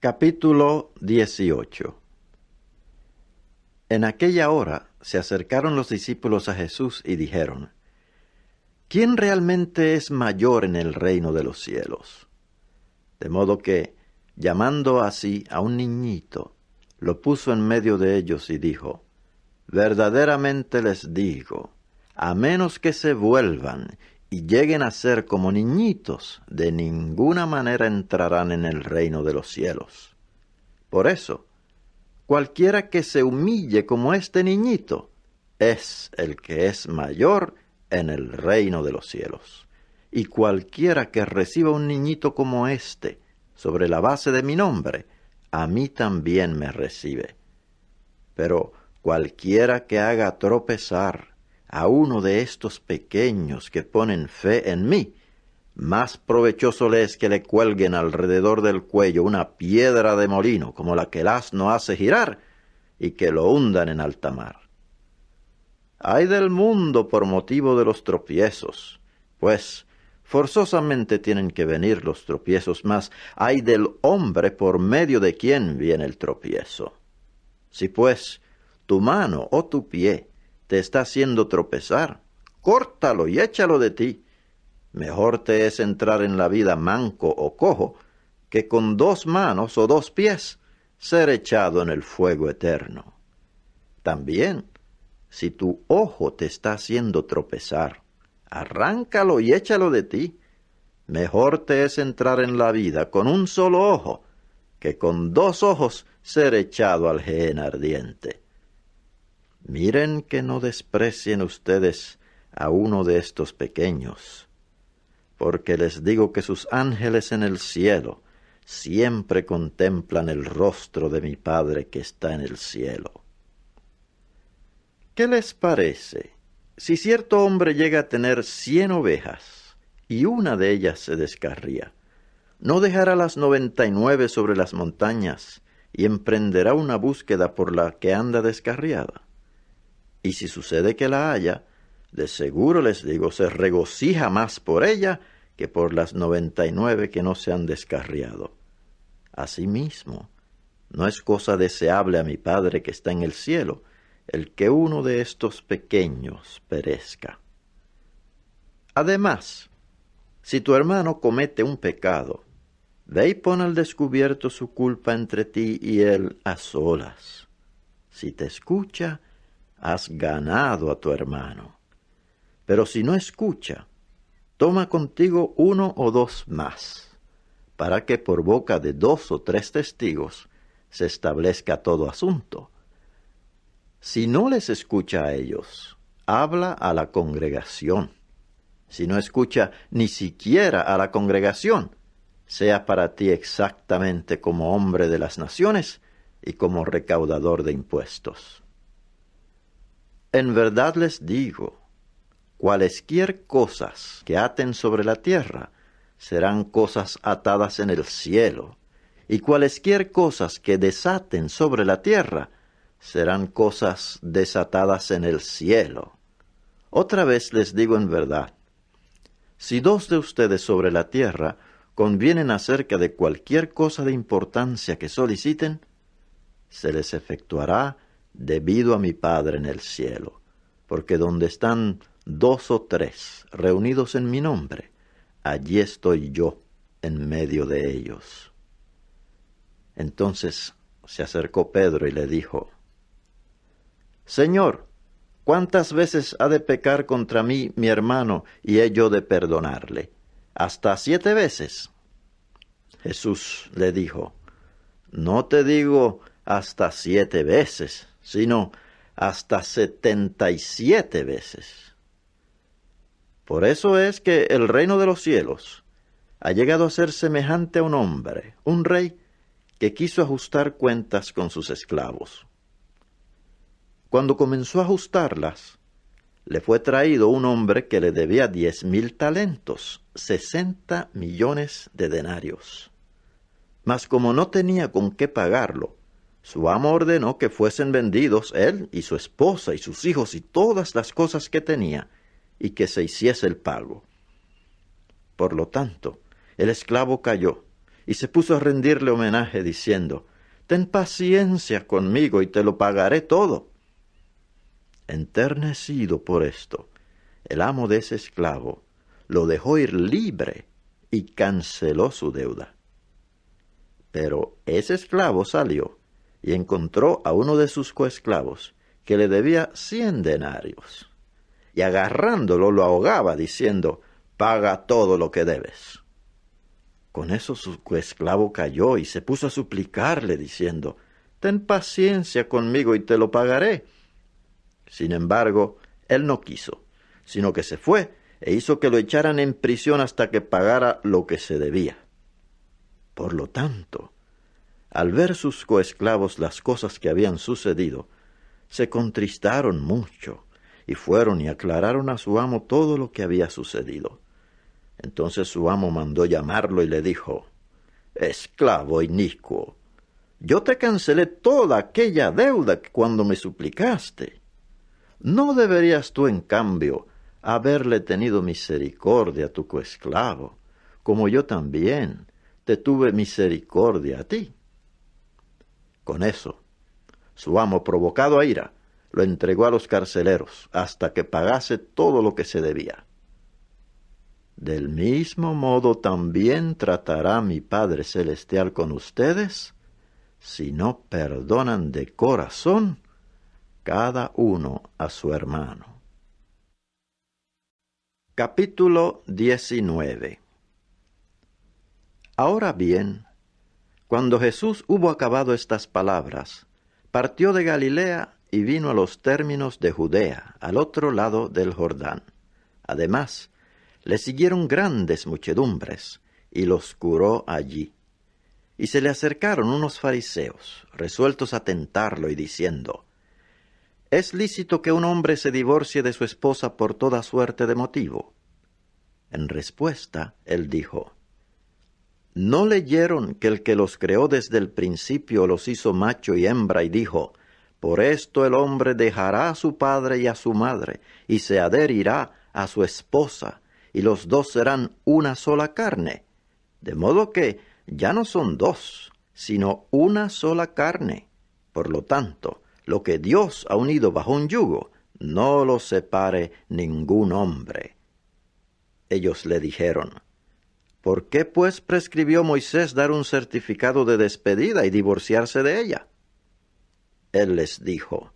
Capítulo 18. En aquella hora se acercaron los discípulos a Jesús y dijeron: ¿Quién realmente es mayor en el reino de los cielos? De modo que, llamando así a un niñito, lo puso en medio de ellos y dijo: Verdaderamente les digo, a menos que se vuelvan y lleguen a ser como niñitos, de ninguna manera entrarán en el reino de los cielos. Por eso, cualquiera que se humille como este niñito, es el que es mayor en el reino de los cielos. Y cualquiera que reciba un niñito como este, sobre la base de mi nombre, a mí también me recibe. Pero cualquiera que haga tropezar a uno de estos pequeños que ponen fe en mí, más provechoso le es que le cuelguen alrededor del cuello una piedra de molino, como la que el asno hace girar, y que lo hundan en alta mar. Ay del mundo por motivo de los tropiezos, pues forzosamente tienen que venir los tropiezos, mas ay del hombre por medio de quien viene el tropiezo. Si pues tu mano o tu pie te está haciendo tropezar, córtalo y échalo de ti. Mejor te es entrar en la vida manco o cojo, que con 2 manos o 2 pies ser echado en el fuego eterno. También, si tu ojo te está haciendo tropezar, arráncalo y échalo de ti. Mejor te es entrar en la vida con un solo ojo, que con 2 ojos ser echado al gehenna ardiente. Miren que no desprecien ustedes a uno de estos pequeños, porque les digo que sus ángeles en el cielo siempre contemplan el rostro de mi Padre que está en el cielo. ¿Qué les parece si cierto hombre llega a tener 100 ovejas y una de ellas se descarría? ¿No dejará las 99 sobre las montañas y emprenderá una búsqueda por la que anda descarriada? Y si sucede que la haya, de seguro les digo, se regocija más por ella que por las 99 que no se han descarriado. Asimismo, no es cosa deseable a mi Padre que está en el cielo el que uno de estos pequeños perezca. Además, si tu hermano comete un pecado, ve y pon al descubierto su culpa entre ti y él a solas. Si te escucha, has ganado a tu hermano. Pero si no escucha, toma contigo 1 o 2 más, para que por boca de 2 o 3 testigos se establezca todo asunto. Si no les escucha a ellos, habla a la congregación. Si no escucha ni siquiera a la congregación, sea para ti exactamente como hombre de las naciones y como recaudador de impuestos. En verdad les digo, cualesquier cosas que aten sobre la tierra serán cosas atadas en el cielo, y cualesquier cosas que desaten sobre la tierra serán cosas desatadas en el cielo. Otra vez les digo en verdad, si 2 de ustedes sobre la tierra convienen acerca de cualquier cosa de importancia que soliciten, se les efectuará debido a mi Padre en el cielo, porque donde están 2 o 3 reunidos en mi nombre, allí estoy yo en medio de ellos. Entonces se acercó Pedro y le dijo: Señor, ¿cuántas veces ha de pecar contra mí mi hermano y he yo de perdonarle? ¿Hasta 7 veces? Jesús le dijo: No te digo hasta 7 veces, sino hasta 77 veces. Por eso es que el reino de los cielos ha llegado a ser semejante a un hombre, un rey, que quiso ajustar cuentas con sus esclavos. Cuando comenzó a ajustarlas, le fue traído un hombre que le debía 10,000 talentos, 60 millones de denarios. Mas como no tenía con qué pagarlo, su amo ordenó que fuesen vendidos él y su esposa y sus hijos y todas las cosas que tenía, y que se hiciese el pago. Por lo tanto, el esclavo cayó y se puso a rendirle homenaje diciendo, «Ten paciencia conmigo y te lo pagaré todo». Enternecido por esto, el amo de ese esclavo lo dejó ir libre y canceló su deuda. Pero ese esclavo salió y encontró a uno de sus coesclavos que le debía 100 denarios. Y agarrándolo lo ahogaba diciendo, «Paga todo lo que debes». Con eso su coesclavo cayó y se puso a suplicarle diciendo, «Ten paciencia conmigo y te lo pagaré». Sin embargo, él no quiso, sino que se fue e hizo que lo echaran en prisión hasta que pagara lo que se debía. Por lo tanto, al ver sus coesclavos las cosas que habían sucedido, se contristaron mucho y fueron y aclararon a su amo todo lo que había sucedido. Entonces su amo mandó llamarlo y le dijo, «Esclavo inicuo, yo te cancelé toda aquella deuda cuando me suplicaste. ¿No deberías tú, en cambio, haberle tenido misericordia a tu coesclavo, como yo también te tuve misericordia a ti?» Con eso, su amo, provocado a ira, lo entregó a los carceleros hasta que pagase todo lo que se debía. Del mismo modo también tratará mi Padre Celestial con ustedes, si no perdonan de corazón cada uno a su hermano. Capítulo 19. Ahora bien, cuando Jesús hubo acabado estas palabras, partió de Galilea y vino a los términos de Judea, al otro lado del Jordán. Además, le siguieron grandes muchedumbres, y los curó allí. Y se le acercaron unos fariseos, resueltos a tentarlo y diciendo, ¿es lícito que un hombre se divorcie de su esposa por toda suerte de motivo? En respuesta, él dijo, ¿no leyeron que el que los creó desde el principio los hizo macho y hembra y dijo, por esto el hombre dejará a su padre y a su madre y se adherirá a su esposa y los dos serán una sola carne? De modo que ya no son dos, sino una sola carne. Por lo tanto, lo que Dios ha unido bajo un yugo, no lo separe ningún hombre. Ellos le dijeron, ¿por qué pues prescribió Moisés dar un certificado de despedida y divorciarse de ella? Él les dijo,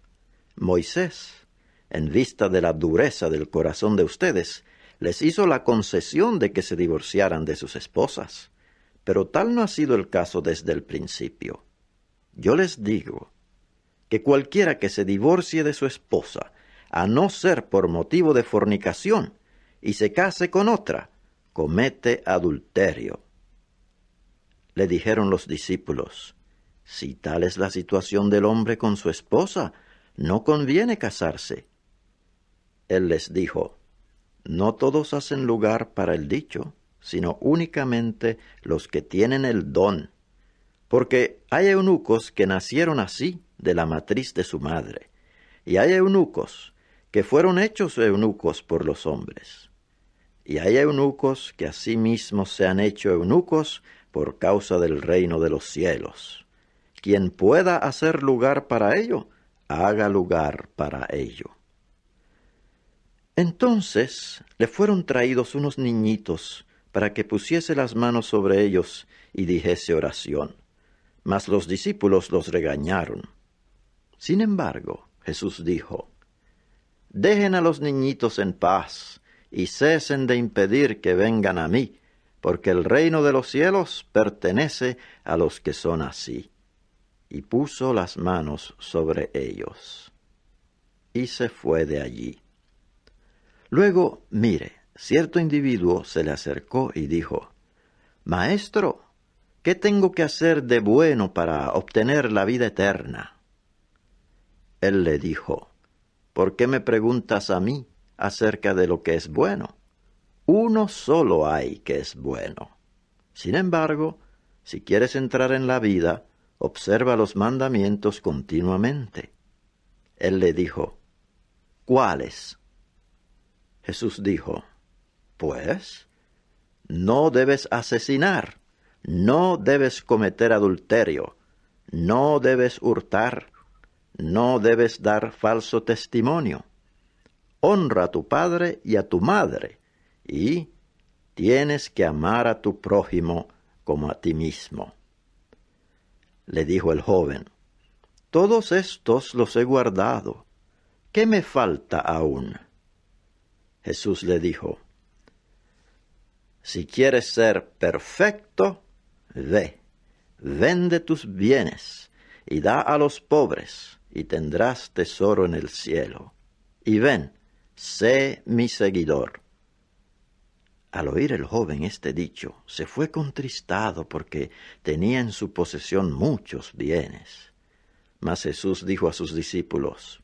Moisés, en vista de la dureza del corazón de ustedes, les hizo la concesión de que se divorciaran de sus esposas, pero tal no ha sido el caso desde el principio. Yo les digo que cualquiera que se divorcie de su esposa, a no ser por motivo de fornicación, y se case con otra, comete adulterio. Le dijeron los discípulos, si tal es la situación del hombre con su esposa, no conviene casarse. Él les dijo, no todos hacen lugar para el dicho, sino únicamente los que tienen el don. Porque hay eunucos que nacieron así de la matriz de su madre, y hay eunucos que fueron hechos eunucos por los hombres. Y hay eunucos que asimismo se han hecho eunucos por causa del reino de los cielos. Quien pueda hacer lugar para ello, haga lugar para ello. Entonces le fueron traídos unos niñitos para que pusiese las manos sobre ellos y dijese oración. Mas los discípulos los regañaron. Sin embargo, Jesús dijo, dejen a los niñitos en paz y cesen de impedir que vengan a mí, porque el reino de los cielos pertenece a los que son así. Y puso las manos sobre ellos. Y se fue de allí. Luego, mire, cierto individuo se le acercó y dijo, Maestro, ¿qué tengo que hacer de bueno para obtener la vida eterna? Él le dijo, ¿por qué me preguntas a mí acerca de lo que es bueno? Uno solo hay que es bueno. Sin embargo, si quieres entrar en la vida, observa los mandamientos continuamente. Él le dijo, ¿cuáles? Jesús dijo, pues, no debes asesinar, no debes cometer adulterio, no debes hurtar, no debes dar falso testimonio. Honra a tu padre y a tu madre, y tienes que amar a tu prójimo como a ti mismo. Le dijo el joven, todos estos los he guardado. ¿Qué me falta aún? Jesús le dijo, si quieres ser perfecto, vende tus bienes y da a los pobres, y tendrás tesoro en el cielo. Y ven, sé mi seguidor. Al oír el joven este dicho, se fue contristado porque tenía en su posesión muchos bienes. Mas Jesús dijo a sus discípulos,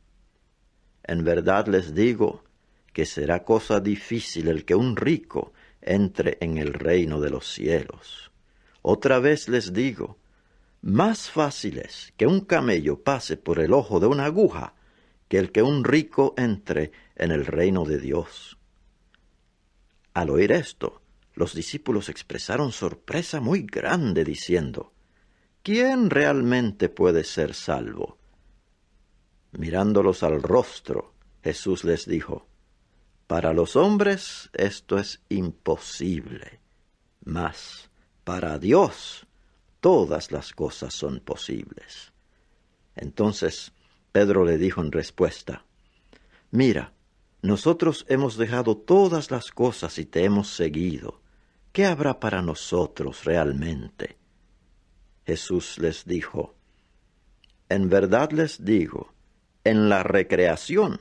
en verdad les digo que será cosa difícil el que un rico entre en el reino de los cielos. Otra vez les digo, más fácil es que un camello pase por el ojo de una aguja que el que un rico entre en el reino de Dios. Al oír esto, los discípulos expresaron sorpresa muy grande, diciendo, ¿quién realmente puede ser salvo? Mirándolos al rostro, Jesús les dijo, para los hombres esto es imposible, mas para Dios todas las cosas son posibles. Entonces Pedro le dijo en respuesta, mira, nosotros hemos dejado todas las cosas y te hemos seguido. ¿Qué habrá para nosotros realmente? Jesús les dijo, en verdad les digo, en la recreación,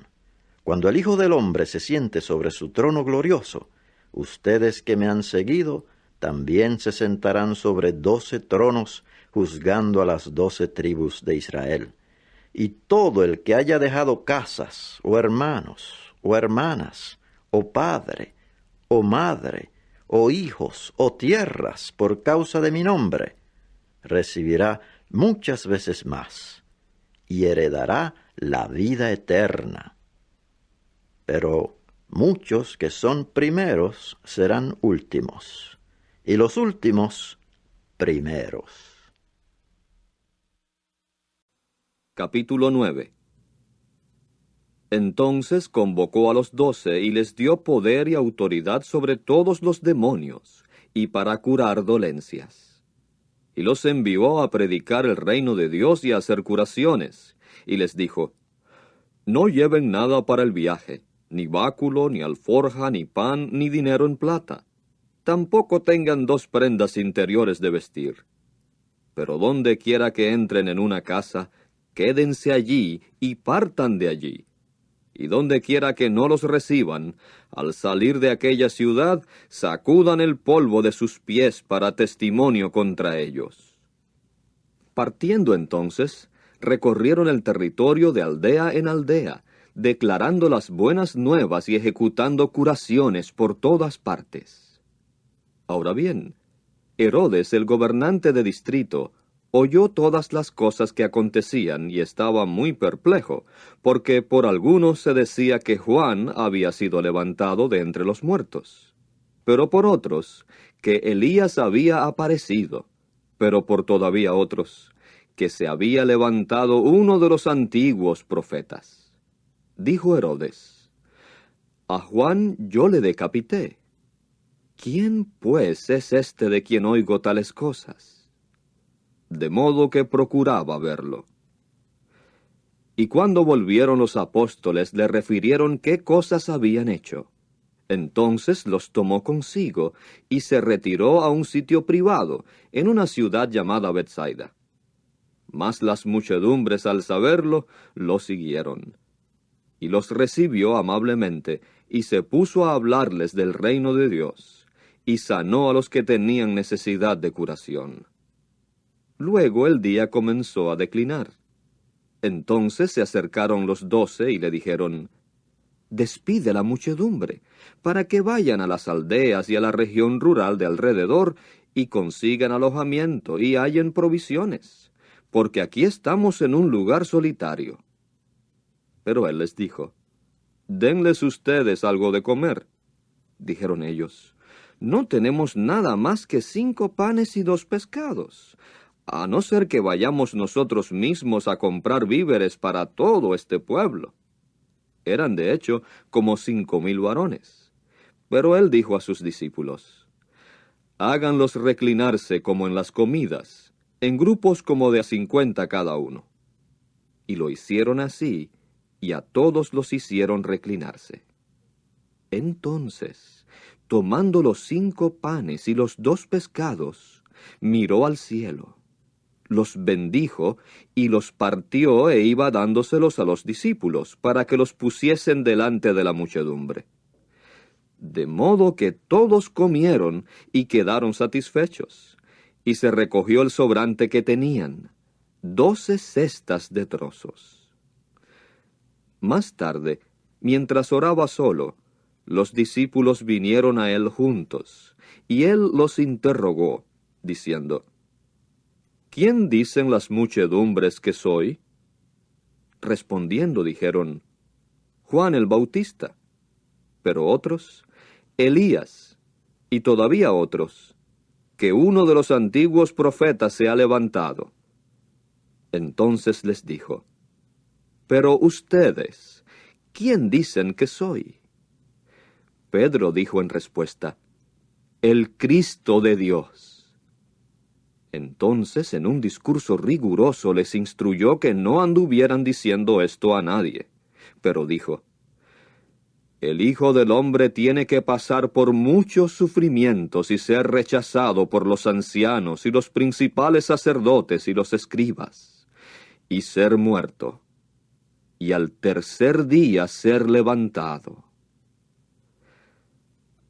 cuando el Hijo del Hombre se siente sobre su trono glorioso, ustedes que me han seguido también se sentarán sobre 12 tronos, juzgando a las 12 tribus de Israel. Y todo el que haya dejado casas, o hermanos, o hermanas, o padre, o madre, o hijos, o tierras, por causa de mi nombre, recibirá muchas veces más, y heredará la vida eterna. Pero muchos que son primeros serán últimos, y los últimos primeros. Capítulo 9. Entonces convocó a los 12 y les dio poder y autoridad sobre todos los demonios, y para curar dolencias. Y los envió a predicar el reino de Dios y a hacer curaciones, y les dijo, no lleven nada para el viaje, ni báculo, ni alforja, ni pan, ni dinero en plata. Tampoco tengan 2 prendas interiores de vestir. Pero donde quiera que entren en una casa, quédense allí y partan de allí. Y donde quiera que no los reciban, al salir de aquella ciudad, sacudan el polvo de sus pies para testimonio contra ellos. Partiendo entonces, recorrieron el territorio de aldea en aldea, declarando las buenas nuevas y ejecutando curaciones por todas partes. Ahora bien, Herodes, el gobernante de distrito, oyó todas las cosas que acontecían y estaba muy perplejo, porque por algunos se decía que Juan había sido levantado de entre los muertos, pero por otros, que Elías había aparecido, pero por todavía otros, que se había levantado uno de los antiguos profetas. Dijo Herodes, a Juan yo le decapité. ¿Quién, pues, es este de quien oigo tales cosas? De modo que procuraba verlo. Y cuando volvieron los apóstoles, le refirieron qué cosas habían hecho. Entonces los tomó consigo, y se retiró a un sitio privado, en una ciudad llamada Betsaida. Mas las muchedumbres, al saberlo, lo siguieron. Y los recibió amablemente, y se puso a hablarles del reino de Dios, y sanó a los que tenían necesidad de curación. Luego el día comenzó a declinar. Entonces se acercaron los 12 y le dijeron, despide a la muchedumbre, para que vayan a las aldeas y a la región rural de alrededor, y consigan alojamiento y hallen provisiones, porque aquí estamos en un lugar solitario. Pero él les dijo, denles ustedes algo de comer. Dijeron ellos, no tenemos nada más que 5 panes y 2 pescados, a no ser que vayamos nosotros mismos a comprar víveres para todo este pueblo». Eran de hecho como 5,000 varones. Pero él dijo a sus discípulos: «Háganlos reclinarse como en las comidas, en grupos como de a 50 cada uno». Y lo hicieron así, y a todos los hicieron reclinarse. Entonces, tomando los 5 panes y los 2 pescados, miró al cielo, los bendijo y los partió e iba dándoselos a los discípulos para que los pusiesen delante de la muchedumbre. De modo que todos comieron y quedaron satisfechos, y se recogió el sobrante que tenían, 12 cestas de trozos. Más tarde, mientras oraba solo, los discípulos vinieron a él juntos, y él los interrogó, diciendo: «¿Quién dicen las muchedumbres que soy?». Respondiendo dijeron: «Juan el Bautista». Pero otros: «Elías», y todavía otros: «Que uno de los antiguos profetas se ha levantado». Entonces les dijo: «Pero ustedes, ¿quién dicen que soy?». Pedro dijo en respuesta: «El Cristo de Dios». Entonces, en un discurso riguroso, les instruyó que no anduvieran diciendo esto a nadie. Pero dijo: «El Hijo del Hombre tiene que pasar por muchos sufrimientos y ser rechazado por los ancianos y los principales sacerdotes y los escribas, y ser muerto, y al tercer día ser levantado».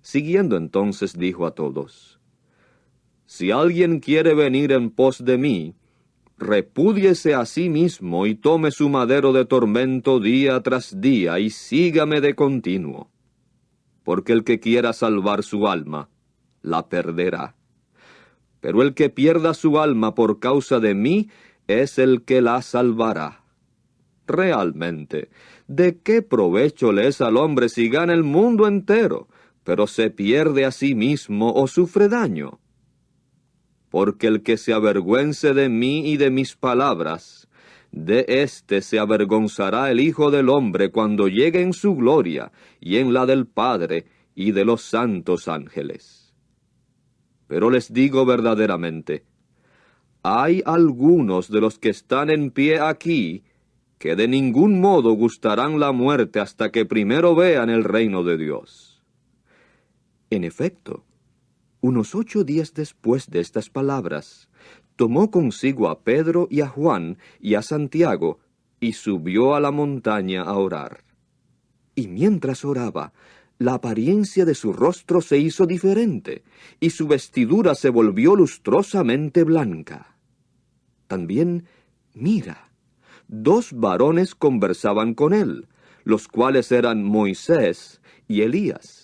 Siguiendo entonces dijo a todos: «Si alguien quiere venir en pos de mí, repúdiese a sí mismo y tome su madero de tormento día tras día y sígame de continuo. Porque el que quiera salvar su alma, la perderá. Pero el que pierda su alma por causa de mí, es el que la salvará. Realmente, ¿de qué provecho le es al hombre si gana el mundo entero, pero se pierde a sí mismo o sufre daño? Porque el que se avergüence de mí y de mis palabras, de éste se avergonzará el Hijo del Hombre cuando llegue en su gloria y en la del Padre y de los santos ángeles. Pero les digo verdaderamente, hay algunos de los que están en pie aquí que de ningún modo gustarán la muerte hasta que primero vean el reino de Dios». En efecto, unos 8 días después de estas palabras, tomó consigo a Pedro y a Juan y a Santiago, y subió a la montaña a orar. Y mientras oraba, la apariencia de su rostro se hizo diferente, y su vestidura se volvió lustrosamente blanca. También, mira, 2 varones conversaban con él, los cuales eran Moisés y Elías.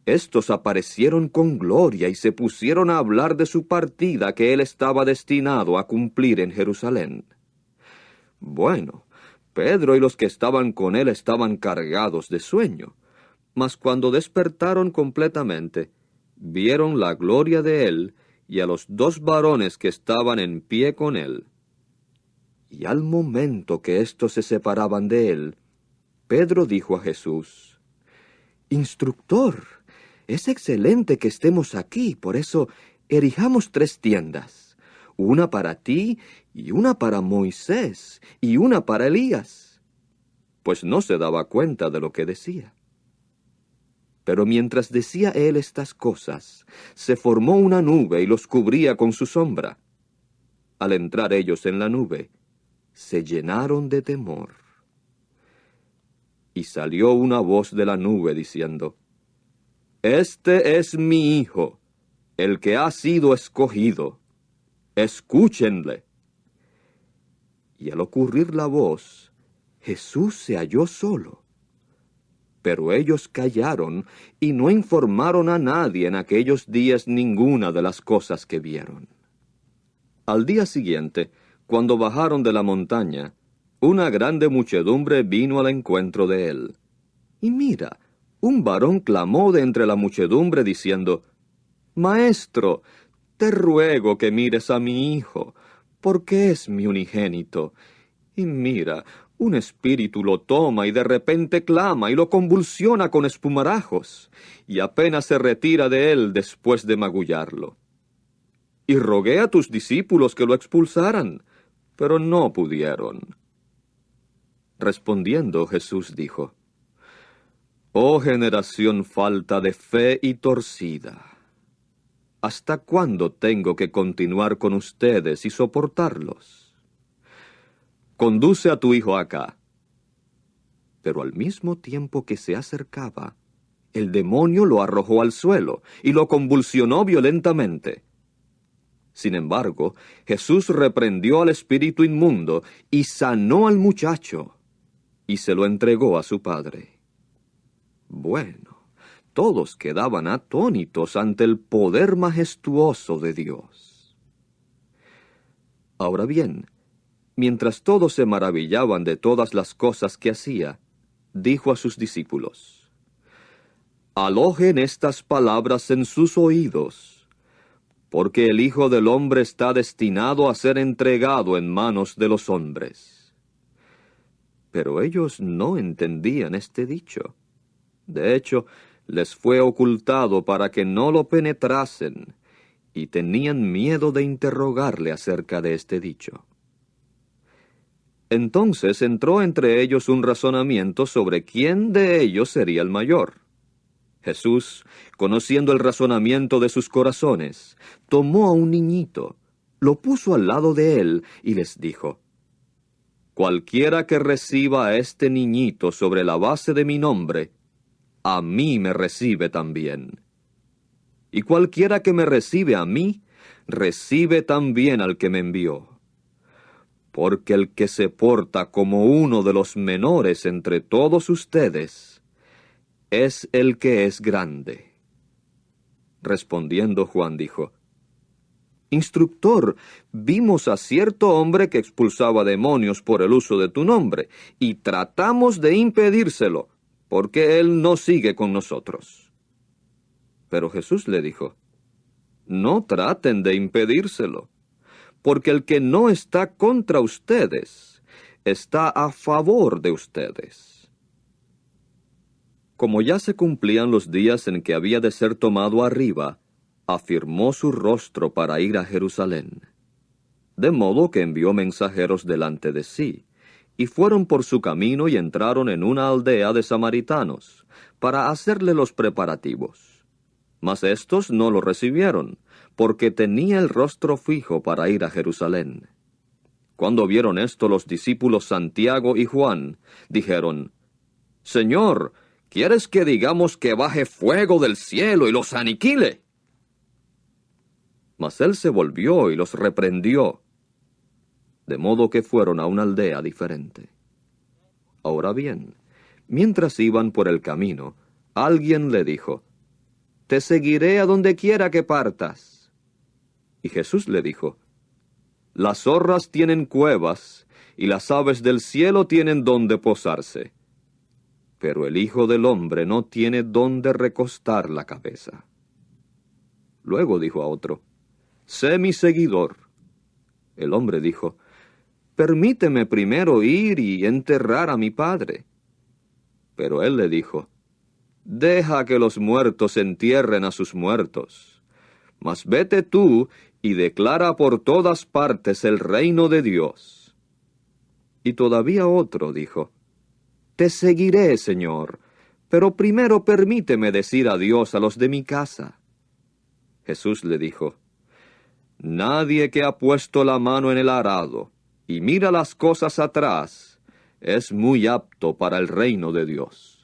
Estos aparecieron con gloria y se pusieron a hablar de su partida que él estaba destinado a cumplir en Jerusalén. Bueno, Pedro y los que estaban con él estaban cargados de sueño, mas cuando despertaron completamente, vieron la gloria de él y a los 2 varones que estaban en pie con él. Y al momento que éstos se separaban de él, Pedro dijo a Jesús: «Instructor, es excelente que estemos aquí, por eso erijamos 3 tiendas, una para ti, y una para Moisés, y una para Elías». Pues no se daba cuenta de lo que decía. Pero mientras decía él estas cosas, se formó una nube y los cubría con su sombra. Al entrar ellos en la nube, se llenaron de temor. Y salió una voz de la nube diciendo: «Este es mi Hijo, el que ha sido escogido. Escúchenle». Y al ocurrir la voz, Jesús se halló solo. Pero ellos callaron y no informaron a nadie en aquellos días ninguna de las cosas que vieron. Al día siguiente, cuando bajaron de la montaña, una grande muchedumbre vino al encuentro de él. Y mira, un varón clamó de entre la muchedumbre diciendo: Maestro, te ruego que mires a mi hijo, porque es mi unigénito. Y mira, un espíritu lo toma y de repente clama y lo convulsiona con espumarajos, y apenas se retira de él después de magullarlo. Y rogué a tus discípulos que lo expulsaran, pero no pudieron. Respondiendo Jesús dijo: Oh generación falta de fe y torcida, ¿hasta cuándo tengo que continuar con ustedes y soportarlos? Conduce a tu hijo acá. Pero al mismo tiempo que se acercaba, el demonio lo arrojó al suelo y lo convulsionó violentamente. Sin embargo, Jesús reprendió al espíritu inmundo y sanó al muchacho, y se lo entregó a su padre. Bueno, todos quedaban atónitos ante el poder majestuoso de Dios. Ahora bien, mientras todos se maravillaban de todas las cosas que hacía, dijo a sus discípulos: Alojen estas palabras en sus oídos, porque el Hijo del Hombre está destinado a ser entregado en manos de los hombres. Pero ellos no entendían este dicho. De hecho, les fue ocultado para que no lo penetrasen, y tenían miedo de interrogarle acerca de este dicho. Entonces entró entre ellos un razonamiento sobre quién de ellos sería el mayor. Jesús, conociendo el razonamiento de sus corazones, tomó a un niñito, lo puso al lado de él y les dijo: Cualquiera que reciba a este niñito sobre la base de mi nombre, a mí me recibe también. Y cualquiera que me recibe a mí, recibe también al que me envió. Porque el que se porta como uno de los menores entre todos ustedes, es el que es grande. Respondiendo Juan dijo: Instructor, vimos a cierto hombre que expulsaba demonios por el uso de tu nombre, y tratamos de impedírselo, porque él no sigue con nosotros. Pero Jesús le dijo: No traten de impedírselo, porque el que no está contra ustedes, está a favor de ustedes. Como ya se cumplían los días en que había de ser tomado arriba, afirmó su rostro para ir a Jerusalén. De modo que envió mensajeros delante de sí, y fueron por su camino y entraron en una aldea de samaritanos, para hacerle los preparativos. Mas éstos no lo recibieron, porque tenía el rostro fijo para ir a Jerusalén. Cuando vieron esto los discípulos Santiago y Juan, dijeron: Señor, ¿quieres que digamos que baje fuego del cielo y los aniquile? Mas él se volvió y los reprendió, de modo que fueron a una aldea diferente. Ahora bien, mientras iban por el camino, alguien le dijo: Te seguiré a donde quiera que partas. Y Jesús le dijo: Las zorras tienen cuevas, y las aves del cielo tienen donde posarse, pero el Hijo del Hombre no tiene donde recostar la cabeza. Luego dijo a otro: Sé mi seguidor. El hombre dijo: Permíteme primero ir y enterrar a mi padre. Pero él le dijo: Deja que los muertos entierren a sus muertos, mas vete tú y declara por todas partes el reino de Dios. Y todavía otro dijo: Te seguiré, Señor, pero primero permíteme decir adiós a los de mi casa. Jesús le dijo: Nadie que ha puesto la mano en el arado y mira las cosas atrás, es muy apto para el reino de Dios.